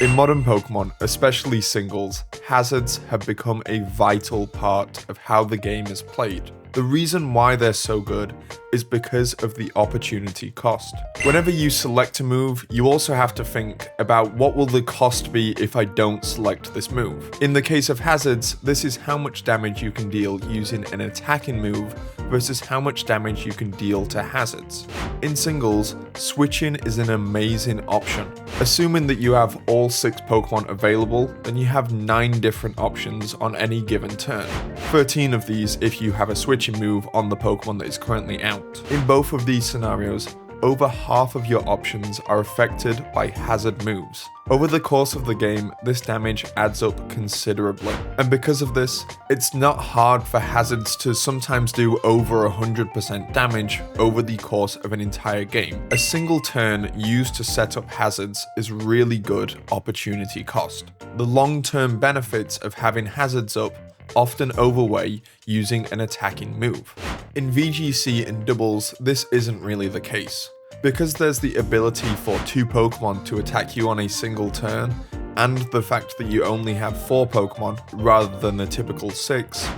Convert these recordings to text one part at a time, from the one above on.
In modern Pokemon, especially singles, hazards have become a vital part of how the game is played. The reason why they're so good is because of the opportunity cost. Whenever you select a move, you also have to think about what will the cost be if I don't select this move. In the case of hazards, this is how much damage you can deal using an attacking move versus how much damage you can deal to hazards. In singles, switching is an amazing option. Assuming that you have all 6 Pokemon available, then you have 9 different options on any given turn. 13 of these if you have a switching move on the Pokemon that is currently out. In both of these scenarios, over half of your options are affected by hazard moves. Over the course of the game, this damage adds up considerably. And because of this, it's not hard for hazards to sometimes do over 100% damage over the course of an entire game. A single turn used to set up hazards is really good opportunity cost. The long-term benefits of having hazards up often overweigh using an attacking move. In VGC and doubles, this isn't really the case. Because there's the ability for 2 Pokemon to attack you on a single turn, and the fact that you only have 4 Pokemon rather than the typical 6,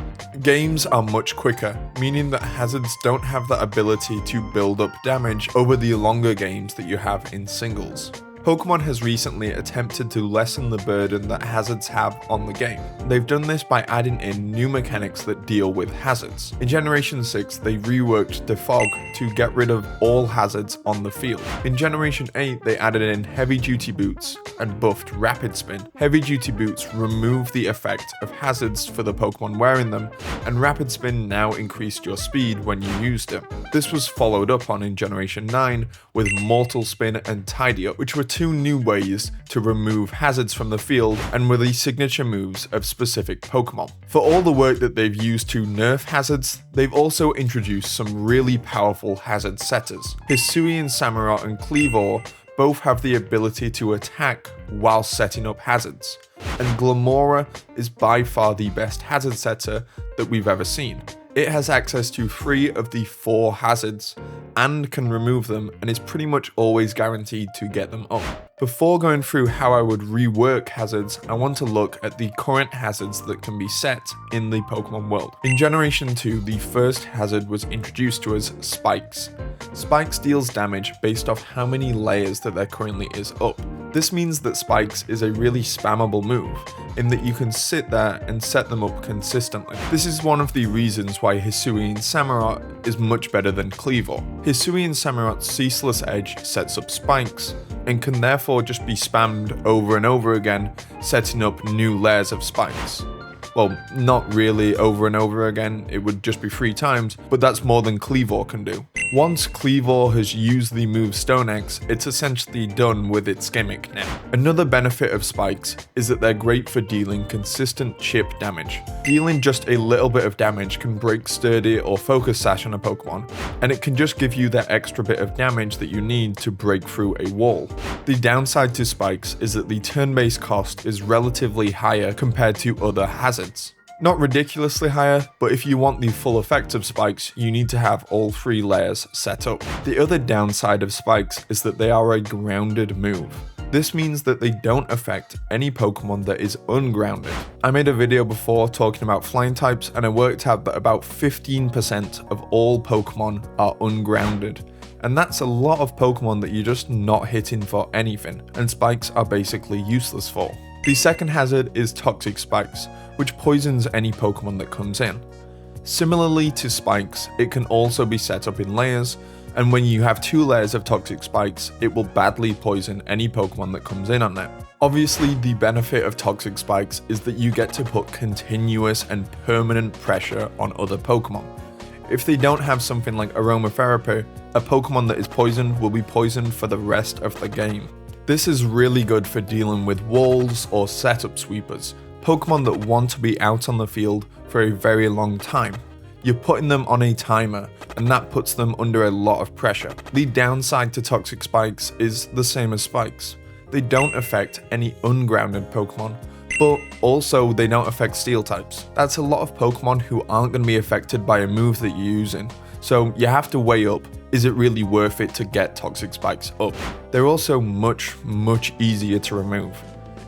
games are much quicker, meaning that hazards don't have that ability to build up damage over the longer games that you have in singles. Pokemon has recently attempted to lessen the burden that hazards have on the game. They've done this by adding in new mechanics that deal with hazards. In Generation 6, they reworked Defog to get rid of all hazards on the field. In Generation 8, they added in Heavy Duty Boots and buffed Rapid Spin. Heavy Duty Boots remove the effect of hazards for the Pokemon wearing them, and Rapid Spin now increased your speed when you used them. This was followed up on in Generation 9 with Mortal Spin and Tidy Up, which were 2 new ways to remove hazards from the field and were the signature moves of specific Pokemon. For all the work that they've used to nerf hazards, they've also introduced some really powerful hazard setters. Hisuian Samurott and Kleavor both have the ability to attack while setting up hazards, and Glamora is by far the best hazard setter that we've ever seen. It has access to 3 of the 4 hazards and can remove them, and is pretty much always guaranteed to get them up. Before going through how I would rework hazards, I want to look at the current hazards that can be set in the Pokemon world. In Generation 2, the first hazard was introduced to us, Spikes. Spikes deals damage based off how many layers that there currently is up. This means that Spikes is a really spammable move, in that you can sit there and set them up consistently. This is one of the reasons why Hisuian Samurott is much better than Kleavor. Hisuian Samurott's Ceaseless Edge sets up spikes, and can therefore just be spammed over and over again, setting up new layers of spikes. Well, not really over and over again, it would just be 3 times, but that's more than Kleavor can do. Once Kleavor has used the move Stone X, it's essentially done with its gimmick now. Another benefit of spikes is that they're great for dealing consistent chip damage. Dealing just a little bit of damage can break Sturdy or Focus Sash on a Pokemon, and it can just give you that extra bit of damage that you need to break through a wall. The downside to spikes is that the turn-based cost is relatively higher compared to other hazards. Not ridiculously higher, but if you want the full effect of spikes, you need to have all 3 layers set up. The other downside of spikes is that they are a grounded move. This means that they don't affect any Pokemon that is ungrounded. I made a video before talking about flying types, and I worked out that about 15% of all Pokemon are ungrounded. And that's a lot of Pokemon that you're just not hitting for anything, and spikes are basically useless for. The second hazard is Toxic Spikes, which poisons any Pokemon that comes in. Similarly to spikes, it can also be set up in layers, and when you have 2 layers of Toxic Spikes, it will badly poison any Pokemon that comes in on it. Obviously, the benefit of Toxic Spikes is that you get to put continuous and permanent pressure on other Pokemon. If they don't have something like Aromatherapy, a Pokemon that is poisoned will be poisoned for the rest of the game. This is really good for dealing with walls or setup sweepers, Pokemon that want to be out on the field for a very long time. You're putting them on a timer, and that puts them under a lot of pressure. The downside to Toxic Spikes is the same as Spikes. They don't affect any ungrounded Pokemon, but also they don't affect Steel types. That's a lot of Pokemon who aren't going to be affected by a move that you're using, so you have to weigh up, is it really worth it to get Toxic Spikes up? They're also much easier to remove.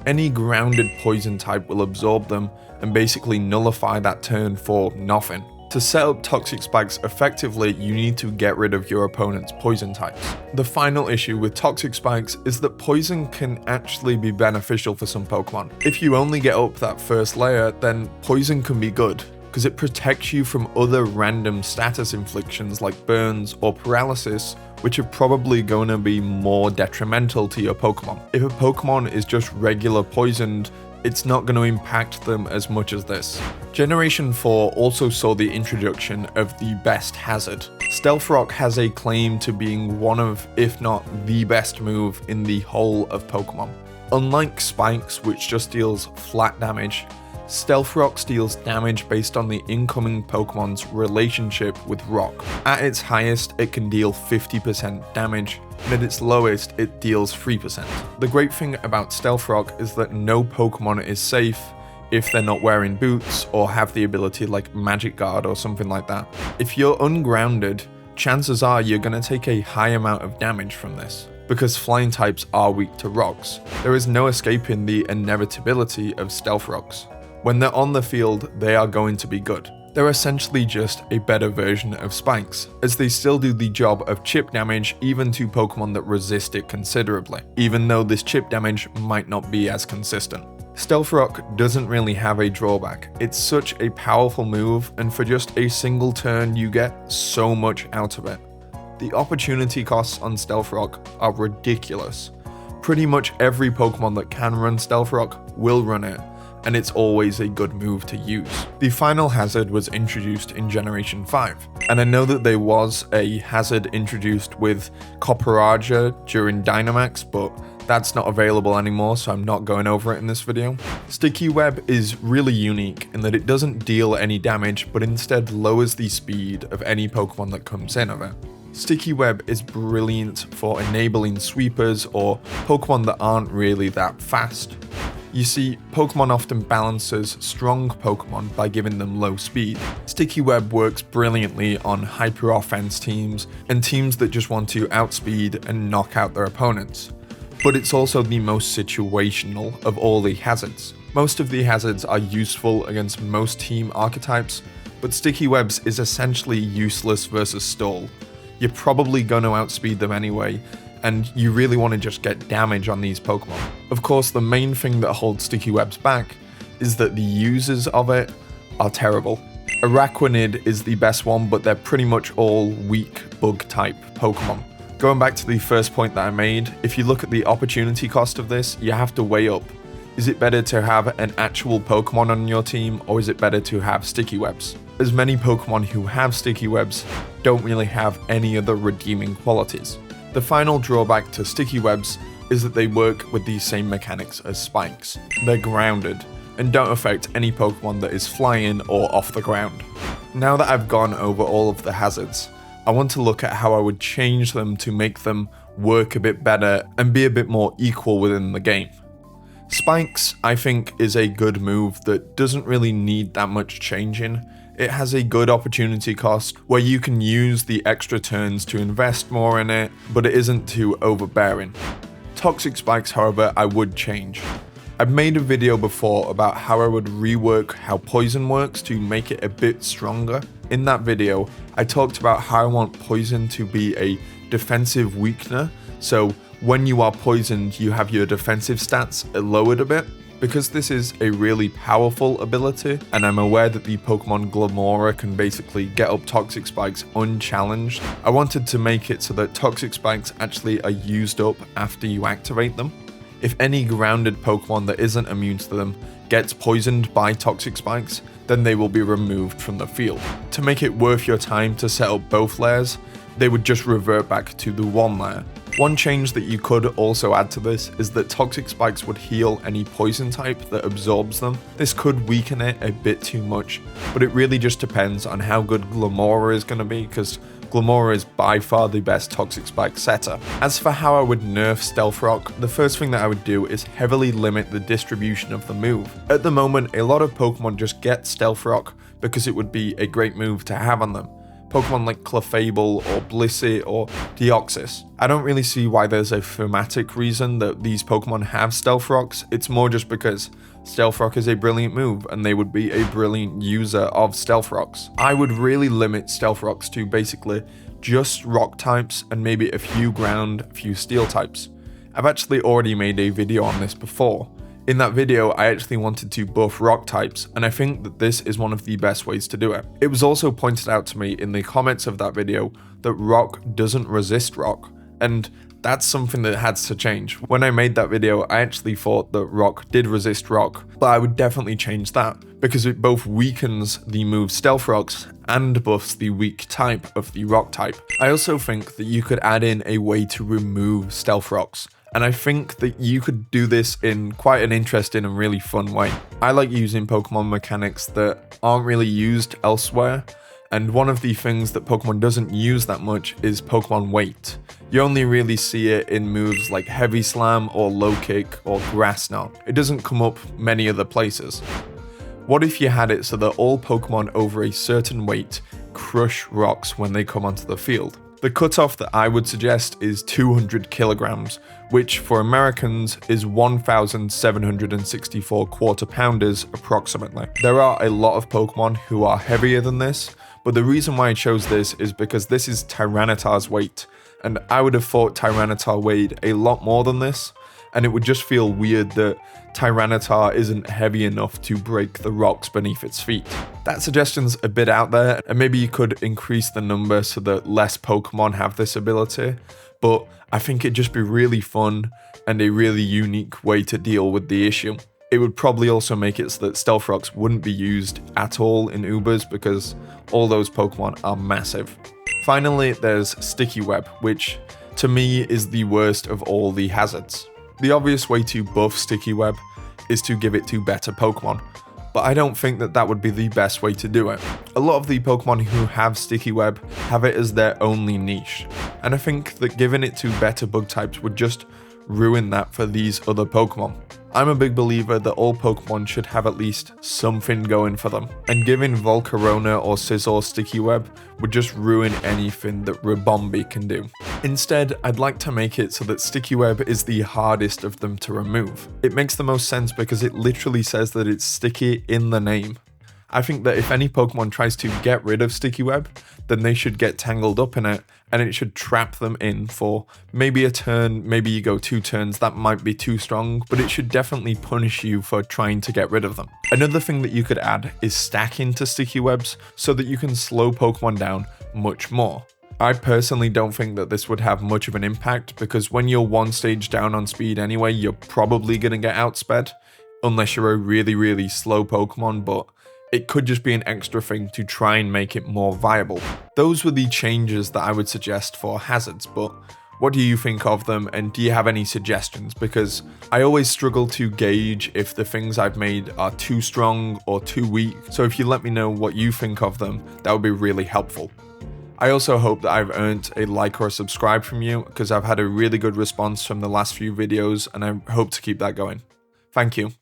Any grounded poison type will absorb them and basically nullify that turn for nothing. To set up toxic spikes effectively, you need to get rid of your opponent's poison types. The final issue with toxic spikes is that poison can actually be beneficial for some Pokemon. If you only get up that first layer, then poison can be good, because it protects you from other random status inflictions like burns or paralysis, which are probably going to be more detrimental to your Pokemon. If a Pokemon is just regular poisoned, it's not going to impact them as much as this. Generation 4 also saw the introduction of the best hazard. Stealth Rock has a claim to being one of, if not the best move in the whole of Pokemon. Unlike Spikes, which just deals flat damage, Stealth Rock deals damage based on the incoming Pokemon's relationship with Rock. At its highest, it can deal 50% damage, and at its lowest, it deals 3%. The great thing about Stealth Rock is that no Pokemon is safe if they're not wearing boots or have the ability like Magic Guard or something like that. If you're ungrounded, chances are you're going to take a high amount of damage from this, because flying types are weak to rocks. There is no escaping the inevitability of Stealth Rocks. When they're on the field, they are going to be good. They're essentially just a better version of Spikes, as they still do the job of chip damage even to Pokemon that resist it considerably, even though this chip damage might not be as consistent. Stealth Rock doesn't really have a drawback. It's such a powerful move, and for just a single turn you get so much out of it. The opportunity costs on Stealth Rock are ridiculous. Pretty much every Pokemon that can run Stealth Rock will run it, and it's always a good move to use. The final hazard was introduced in Generation 5, and I know that there was a hazard introduced with Copperaja during Dynamax, but that's not available anymore, so I'm not going over it in this video. Sticky Web is really unique in that it doesn't deal any damage, but instead lowers the speed of any Pokemon that comes in of it. Sticky Web is brilliant for enabling sweepers or Pokemon that aren't really that fast. You see, Pokemon often balances strong Pokemon by giving them low speed. Sticky Web works brilliantly on hyper offense teams and teams that just want to outspeed and knock out their opponents. But it's also the most situational of all the hazards. Most of the hazards are useful against most team archetypes, but Sticky Webs is essentially useless versus Stall. You're probably going to outspeed them anyway, and you really want to just get damage on these Pokemon. Of course, the main thing that holds Sticky Webs back is that the users of it are terrible. Araquanid is the best one, but they're pretty much all weak bug type Pokemon. Going back to the first point that I made, if you look at the opportunity cost of this, you have to weigh up. Is it better to have an actual Pokemon on your team, or is it better to have Sticky Webs? As many Pokemon who have Sticky Webs don't really have any other redeeming qualities. The final drawback to Sticky Webs is that they work with the same mechanics as Spikes. They're grounded, and don't affect any Pokemon that is flying or off the ground. Now that I've gone over all of the hazards, I want to look at how I would change them to make them work a bit better and be a bit more equal within the game. Spikes, I think, is a good move that doesn't really need that much changing. It has a good opportunity cost where you can use the extra turns to invest more in it, but it isn't too overbearing. Toxic Spikes, however, I would change. I've made a video before about how I would rework how Poison works to make it a bit stronger. In that video, I talked about how I want Poison to be a defensive weakener, so when you are poisoned, you have your defensive stats lowered a bit. Because this is a really powerful ability, and I'm aware that the Pokemon Glamora can basically get up Toxic Spikes unchallenged, I wanted to make it so that Toxic Spikes actually are used up after you activate them. If any grounded Pokemon that isn't immune to them gets poisoned by Toxic Spikes, then they will be removed from the field. To make it worth your time to set up both layers, they would just revert back to the one layer. One change that you could also add to this is that Toxic Spikes would heal any poison type that absorbs them. This could weaken it a bit too much, but it really just depends on how good Glamora is going to be, because Glamora is by far the best Toxic Spike setter. As for how I would nerf Stealth Rock, the first thing that I would do is heavily limit the distribution of the move. At the moment, a lot of Pokemon just get Stealth Rock because it would be a great move to have on them. Pokemon like Clefable or Blissey or Deoxys. I don't really see why there's a thematic reason that these Pokemon have Stealth Rocks. It's more just because Stealth Rock is a brilliant move and they would be a brilliant user of Stealth Rocks. I would really limit Stealth Rocks to basically just rock types and maybe a few ground, a few steel types. I've actually already made a video on this before. In that video, I actually wanted to buff rock types, and I think that this is one of the best ways to do it. It was also pointed out to me in the comments of that video that rock doesn't resist rock, and that's something that had to change. When I made that video, I actually thought that rock did resist rock, but I would definitely change that, because it both weakens the move Stealth Rocks and buffs the weak type of the rock type. I also think that you could add in a way to remove Stealth Rocks, and I think that you could do this in quite an interesting and really fun way. I like using Pokemon mechanics that aren't really used elsewhere, and one of the things that Pokemon doesn't use that much is Pokemon weight. You only really see it in moves like Heavy Slam or Low Kick or Grass Knot. It doesn't come up many other places. What if you had it so that all Pokemon over a certain weight crush rocks when they come onto the field? The cutoff that I would suggest is 200 kilograms, which for Americans is 1,764 quarter pounders approximately. There are a lot of Pokemon who are heavier than this, but the reason why I chose this is because this is Tyranitar's weight, and I would have thought Tyranitar weighed a lot more than this, and it would just feel weird that Tyranitar isn't heavy enough to break the rocks beneath its feet. That suggestion's a bit out there, and maybe you could increase the number so that less Pokemon have this ability, but I think it'd just be really fun and a really unique way to deal with the issue. It would probably also make it so that Stealth Rocks wouldn't be used at all in Ubers because all those Pokemon are massive. Finally, there's Sticky Web, which to me is the worst of all the hazards. The obvious way to buff Sticky Web is to give it to better Pokemon, but I don't think that that would be the best way to do it. A lot of the Pokemon who have Sticky Web have it as their only niche, and I think that giving it to better bug types would just ruin that for these other Pokemon. I'm a big believer that all Pokemon should have at least something going for them, and giving Volcarona or Scizor Sticky Web would just ruin anything that Ribombee can do. Instead, I'd like to make it so that Sticky Web is the hardest of them to remove. It makes the most sense because it literally says that it's sticky in the name. I think that if any Pokemon tries to get rid of Sticky Web, then they should get tangled up in it, and it should trap them in for maybe a turn, maybe you go 2 turns, that might be too strong, but it should definitely punish you for trying to get rid of them. Another thing that you could add is stacking to Sticky Webs so that you can slow Pokemon down much more. I personally don't think that this would have much of an impact because when you're one stage down on speed anyway, you're probably going to get outsped, unless you're a really, really slow Pokemon, but it could just be an extra thing to try and make it more viable. Those were the changes that I would suggest for hazards, but what do you think of them, and do you have any suggestions? Because I always struggle to gauge if the things I've made are too strong or too weak, so if you let me know what you think of them, that would be really helpful. I also hope that I've earned a like or a subscribe from you, because I've had a really good response from the last few videos, and I hope to keep that going. Thank you.